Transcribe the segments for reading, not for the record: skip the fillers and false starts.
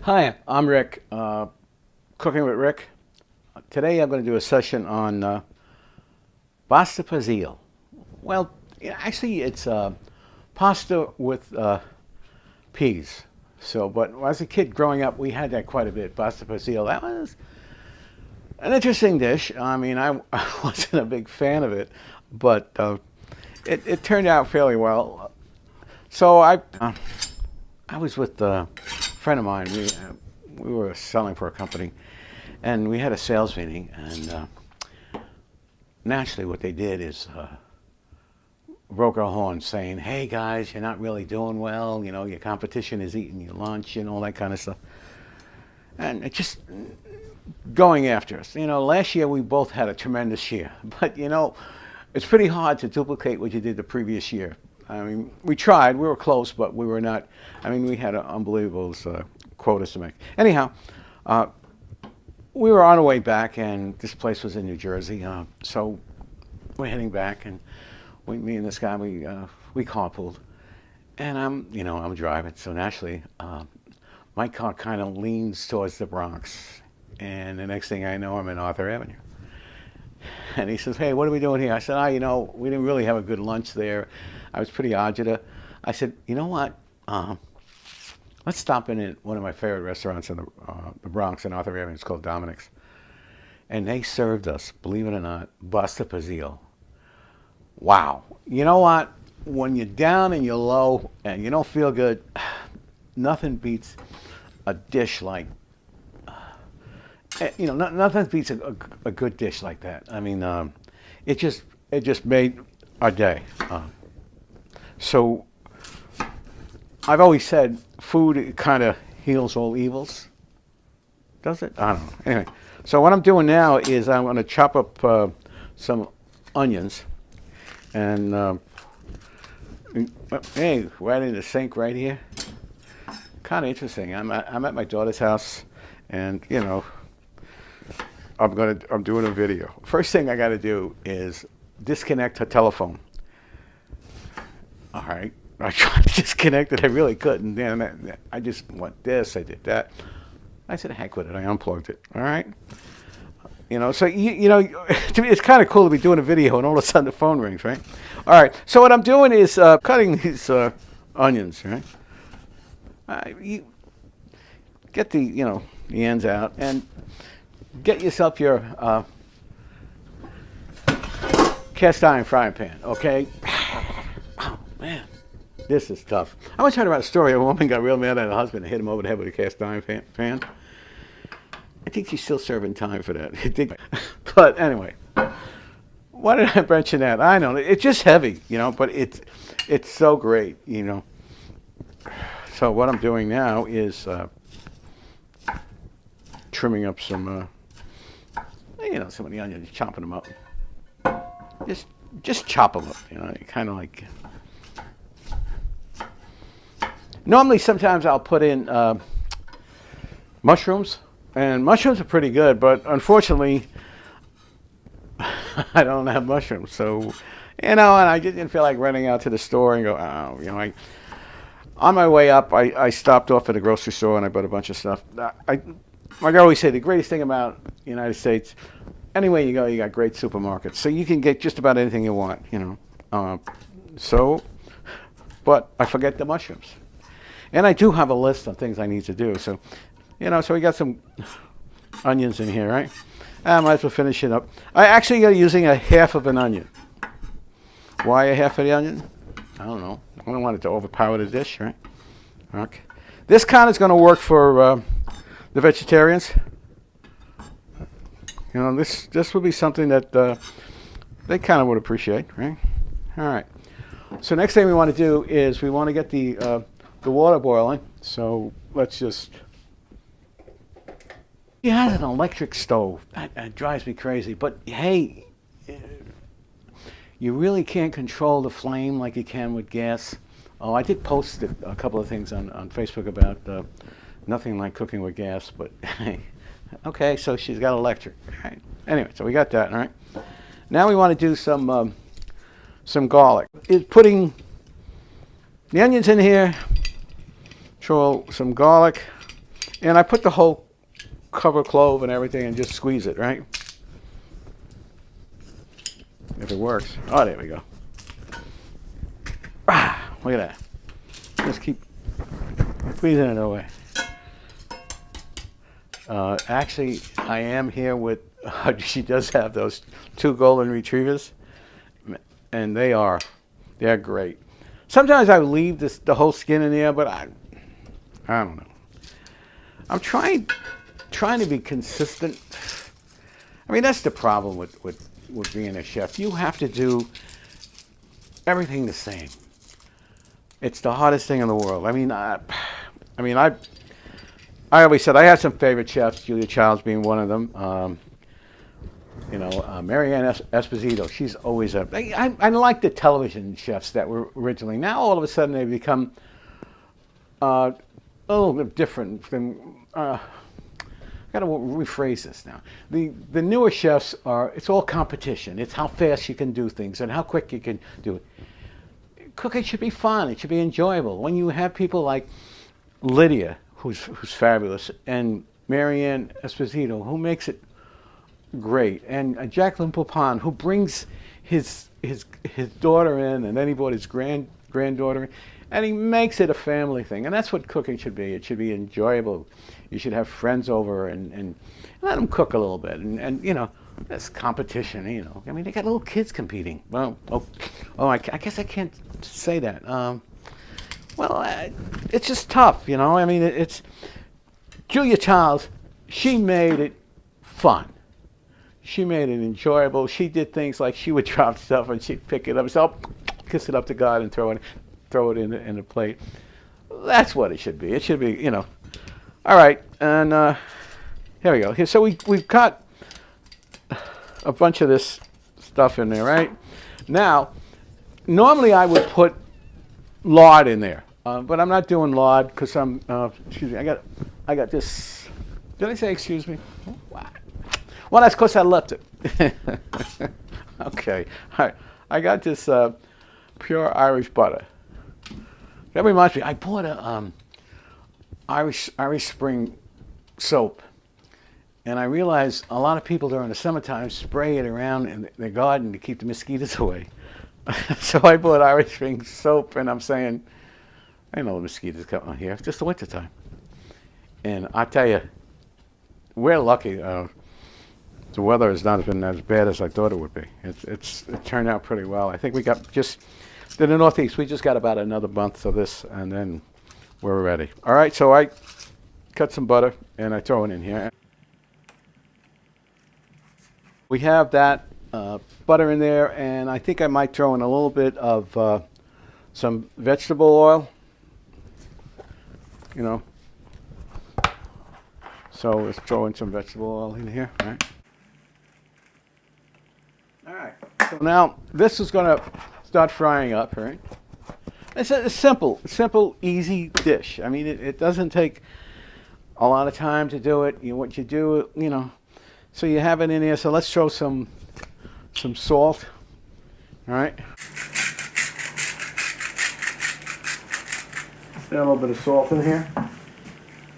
Hi, I'm Rick, Cooking with Rick. Today I'm going to do a session on pasta Piselli. Well, actually it's pasta with peas. So, but as a kid growing up, we had that quite a bit, pasta Piselli. That was an interesting dish. I mean, I wasn't a big fan of it, but it turned out fairly well. So I was with a friend of mine. We were selling for a company, and we had a sales meeting. And naturally, what they did is broke our horn, saying, "Hey guys, you're not really doing well. You know, your competition is eating your lunch and all that kind of stuff." And it just going after us. You know, last year we both had a tremendous year, but you know, it's pretty hard to duplicate what you did the previous year. I mean, we tried, we were close, but we were not. I mean, we had unbelievable quotas to make. Anyhow, we were on our way back, and this place was in New Jersey. So we're heading back, and me and this guy, we carpooled, and I'm driving. So naturally, my car kind of leans towards the Bronx, and the next thing I know, I'm in Arthur Avenue. And he says, "Hey, what are we doing here?" I said, we didn't really have a good lunch there. I was pretty agita. I said, "You know what? Let's stop in at one of my favorite restaurants in the Bronx in Arthur Avenue. It's called Dominic's." And they served us, believe it or not, pasta Piselli. Wow. You know what? When you're down and you're low and you don't feel good, nothing beats a dish like nothing beats a good dish like that. I mean, it just made our day. So I've always said food kind of heals all evils. Does it? I don't know. Anyway, so what I'm doing now is I'm going to chop up some onions, and hey, right in the sink right here. Kind of interesting. I'm at my daughter's house, and you know, I'm doing a video. First thing I got to do is disconnect her telephone. All right, I tried to disconnect it. I really couldn't. Then I just want this. I did that. I said, heck with it. I unplugged it. All right. You know, so you know, to me, it's kind of cool to be doing a video, and all of a sudden the phone rings, right? All right. So what I'm doing is cutting these onions, right? You get the ends out, and get yourself your cast iron frying pan, okay? Oh, man, this is tough. I want to tell you about a story. A woman got real mad at her husband and hit him over the head with a cast iron pan. I think she's still serving time for that. But anyway, why did I mention that? I know, it's just heavy, but it's so great, So what I'm doing now is trimming up some of the onions, chopping them up. Just chop them up, kind of like. Normally, sometimes I'll put in mushrooms, and mushrooms are pretty good, but unfortunately, I don't have mushrooms. So, and I just didn't feel like running out to the store and go, on my way up, I stopped off at the grocery store and I bought a bunch of stuff. Like I always say, the greatest thing about the United States, anywhere you go, you got great supermarkets. So you can get just about anything you want, but I forget the mushrooms. And I do have a list of things I need to do. So, so we got some onions in here, right? I might as well finish it up. I actually are using a half of an onion. Why a half of the onion? I don't know. I don't want it to overpower the dish, right? Okay. This kind is going to work for the vegetarians. This would be something that they kind of would appreciate, right? All right. So next thing we want to do is we want to get the water boiling. So let's just. He has an electric stove. That drives me crazy. But hey, you really can't control the flame like you can with gas. Oh, I did post a couple of things on Facebook about nothing like cooking with gas. But okay, so she's got electric. All right. Anyway, so we got that. All right. Now we want to do some garlic. Putting the onions in here. Throw some garlic. And I put the whole cover clove and everything and just squeeze it, right? If it works. Oh, there we go. Ah, look at that. Just keep squeezing it away. Actually, I am here with, she does have those 2 golden retrievers, and they're great. Sometimes I leave the whole skin in there, but I don't know. I'm trying to be consistent. I mean, that's the problem with being a chef. You have to do everything the same. It's the hardest thing in the world. I mean, I always said I have some favorite chefs, Julia Childs being one of them. Marianne Esposito, she's always I like the television chefs that were originally. Now all of a sudden they've become a little bit different than. I got to rephrase this now. The newer chefs it's all competition. It's how fast you can do things and how quick you can do it. Cooking should be fun. It should be enjoyable. When you have people like Lydia, who's fabulous, and Marianne Esposito, who makes it great, and Jacqueline Poupon, who brings his daughter in, and then he brought his granddaughter in, and he makes it a family thing. And that's what cooking should be. It should be enjoyable. You should have friends over and let them cook a little bit, and there's competition. I mean, they got little kids competing. Well, I guess I can't say that. It's just tough, I mean, it's Julia Childs. She made it fun. She made it enjoyable. She did things like she would drop stuff and she'd pick it up, kiss it up to God, and throw it in the plate. That's what it should be. It should be, All right, and here we go. So we've got a bunch of this stuff in there, right? Now, normally I would put lard in there, but I'm not doing lard because I'm. Excuse me. I got this. Did I say excuse me? What? Well, that's because I left it. Okay. All right. I got this pure Irish butter. That reminds me. I bought a Irish Spring soap, and I realized a lot of people during the summertime spray it around in their garden to keep the mosquitoes away. So I bought Irish Spring soap, and I'm saying, I know the mosquitoes come on here. It's just the winter time. And I tell you, we're lucky. The weather has not been as bad as I thought it would be. It turned out pretty well. I think we got just in the Northeast. We just got about another month of this, and then we're ready. All right. So I cut some butter and I throw it in here. We have that butter in there, and I think I might throw in a little bit of some vegetable oil. So let's throw in some vegetable oil in here. All right. So now this is going to start frying up, right? It's a simple, easy dish. I mean, it doesn't take a lot of time to do it. What you do, so you have it in here. So let's throw some salt. All right. Add a little bit of salt in here.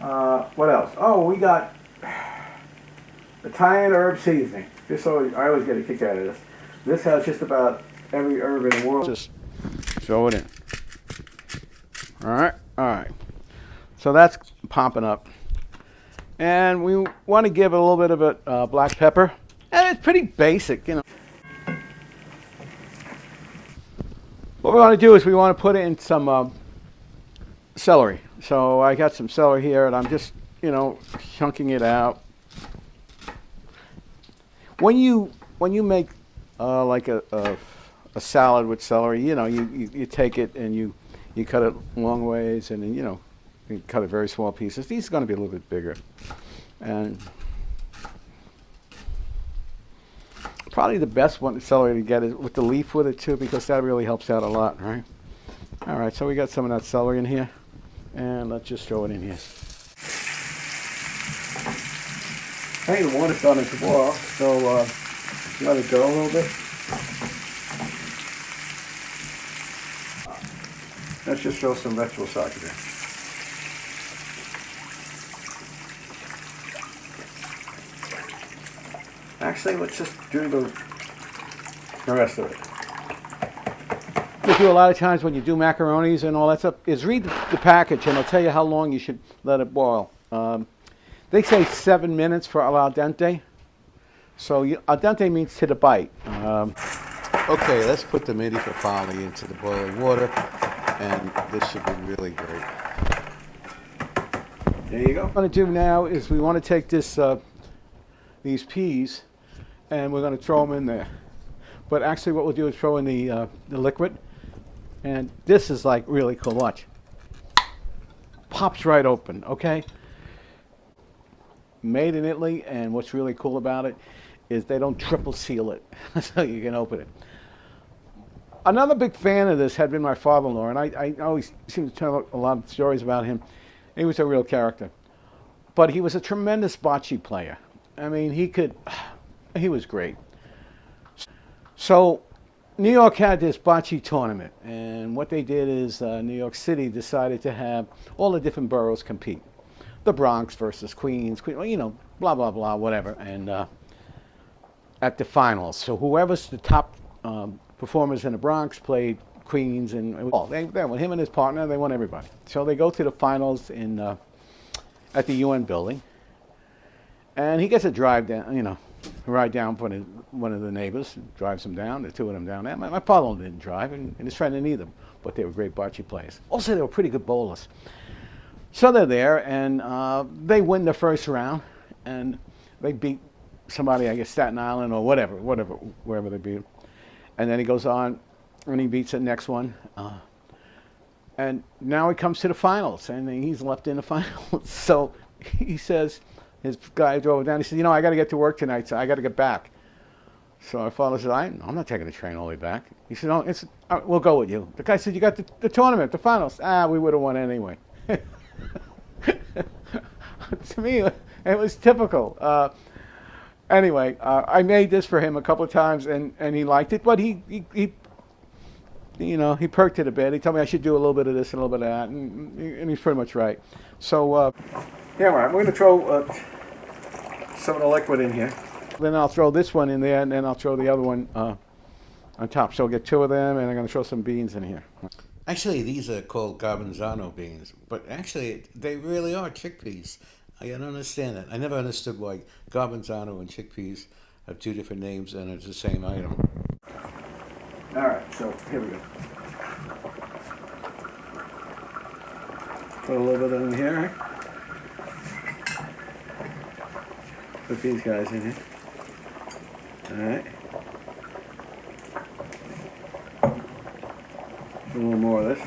What else? Oh, we got Italian herb seasoning. I always get a kick out of this. This has just about every herb in the world. Just throw it in. All right. So that's popping up. And we want to give it a little bit of a black pepper. And it's pretty basic, What we want to do is we want to put in some celery. So I got some celery here, and I'm just, chunking it out. When you make like a salad with celery, you take it and you cut it long ways, and then you cut it very small pieces. These are going to be a little bit bigger, and probably the best one celery to get is with the leaf with it too, because that really helps out a lot, right? All right, so we got some of that celery in here, and let's just throw it in here. I think the water's starting to boil, so let it go a little bit. Let's just throw some vegetable stock in there. Actually, let's just do the rest of it. What you do a lot of times when you do macaronis and all that stuff is read the package, and it'll tell you how long you should let it boil. They say 7 minutes for al dente. So al dente means to the bite. Okay, let's put the mini Piselli into the boiling water, and this should be really great. There you go. What we're going to do now is we want to take these peas, and we're going to throw them in there. But actually what we'll do is throw in the liquid, and this is like really cool. Watch. Pops right open, okay? Made in Italy, and what's really cool about it is they don't triple seal it, so you can open it. Another big fan of this had been my father-in-law, and I always seem to tell a lot of stories about him. He was a real character. But he was a tremendous bocce player. I mean, he was great. So New York had this bocce tournament, and what they did is New York City decided to have all the different boroughs compete. The Bronx versus Queens, well, you know, blah, blah, blah, whatever, and at the finals. So whoever's the top performers in the Bronx played Queens, and they won. Him and his partner, they won everybody. So they go to the finals at the UN building, and he gets a drive down, you know, ride down for one of the neighbors, drives him down, the two of them down there. My father didn't drive, and his friend didn't either, but they were great bocce players. Also, they were pretty good bowlers. So they're there, and they win the first round, and they beat somebody, I guess Staten Island or whatever, wherever they beat. And then he goes on, and he beats the next one. And now he comes to the finals, and he's left in the finals. So he says, his guy drove down, he said, you know, I got to get to work tonight, so I got to get back. So my father said, I'm not taking the train all the way back. He said, no, we'll go with you. The guy said, you got the tournament, the finals. We would have won anyway. To me, it was typical. Anyway, I made this for him a couple of times, and he liked it, but he you know, he perked it a bit. He told me I should do a little bit of this and a little bit of that, and he's pretty much right. So, yeah, right. I'm going to throw some of the liquid in here. Then I'll throw this one in there, and then I'll throw the other one on top. So I'll get two of them, and I'm going to throw some beans in here. Actually, these are called garbanzano beans, but actually, they really are chickpeas. I don't understand that. I never understood why garbanzano and chickpeas have two different names and it's the same item. All right, so here we go. Put a little bit in here. Put these guys in here. All right. A little more of this.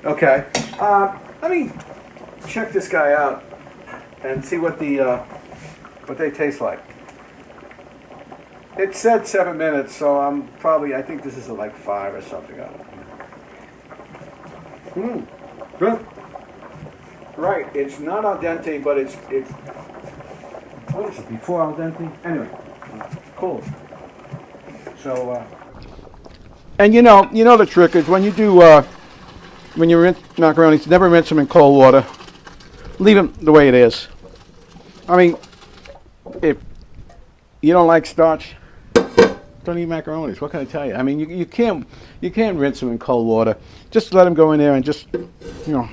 Okay. Let me check this guy out and see what they taste like. It said 7 minutes, so I think this is like 5 or something. Good. Right, it's not al dente, but it's what is it, before al dente? Anyway, cool. So, and you know the trick is when you do, when you rinse macaronis, never rinse them in cold water. Leave them the way it is. I mean, if you don't like starch, don't eat macaronis. What can I tell you? I mean, you can't rinse them in cold water. Just let them go in there and just, you know,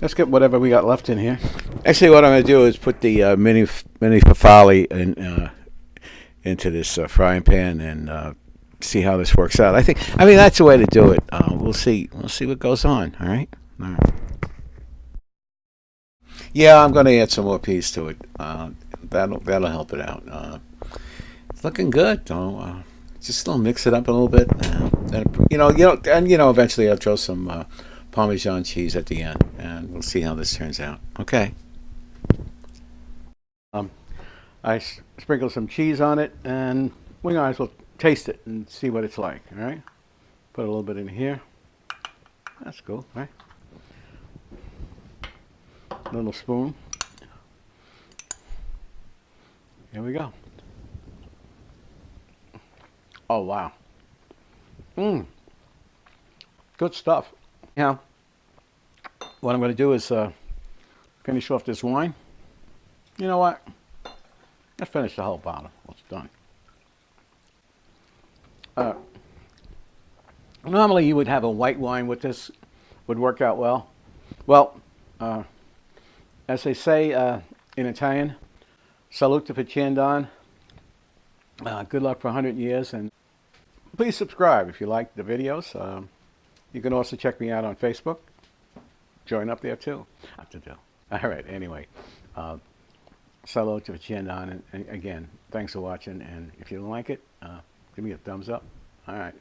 let's get whatever we got left in here. Actually, what I'm going to do is put the mini Piselli into this frying pan and see how this works out. I mean that's the way to do it. We'll see what goes on. All right. Yeah, I'm going to add some more peas to it. That'll help it out. It's looking good, though. Just mix it up a little bit. Eventually I'll throw some Parmesan cheese at the end, and we'll see how this turns out. Okay. I sprinkle some cheese on it, and we might as well taste it and see what it's like. All right. Put a little bit in here. That's cool, right? Little spoon. Here we go. Oh wow. Good stuff. Now, what I'm going to do is finish off this wine. You know what? Let's finish the whole bottle. It's done. Uh, Normally you would have a white wine with this, would work out well. Well, uh, as they say in Italian, salute for Chandon. Good luck for 100 years, and please subscribe if you like the videos. You can also check me out on Facebook. Join up there too. Have to do. All right. Anyway, salute for Chandon, and again, thanks for watching. And if you don't like it, give me a thumbs up. All right.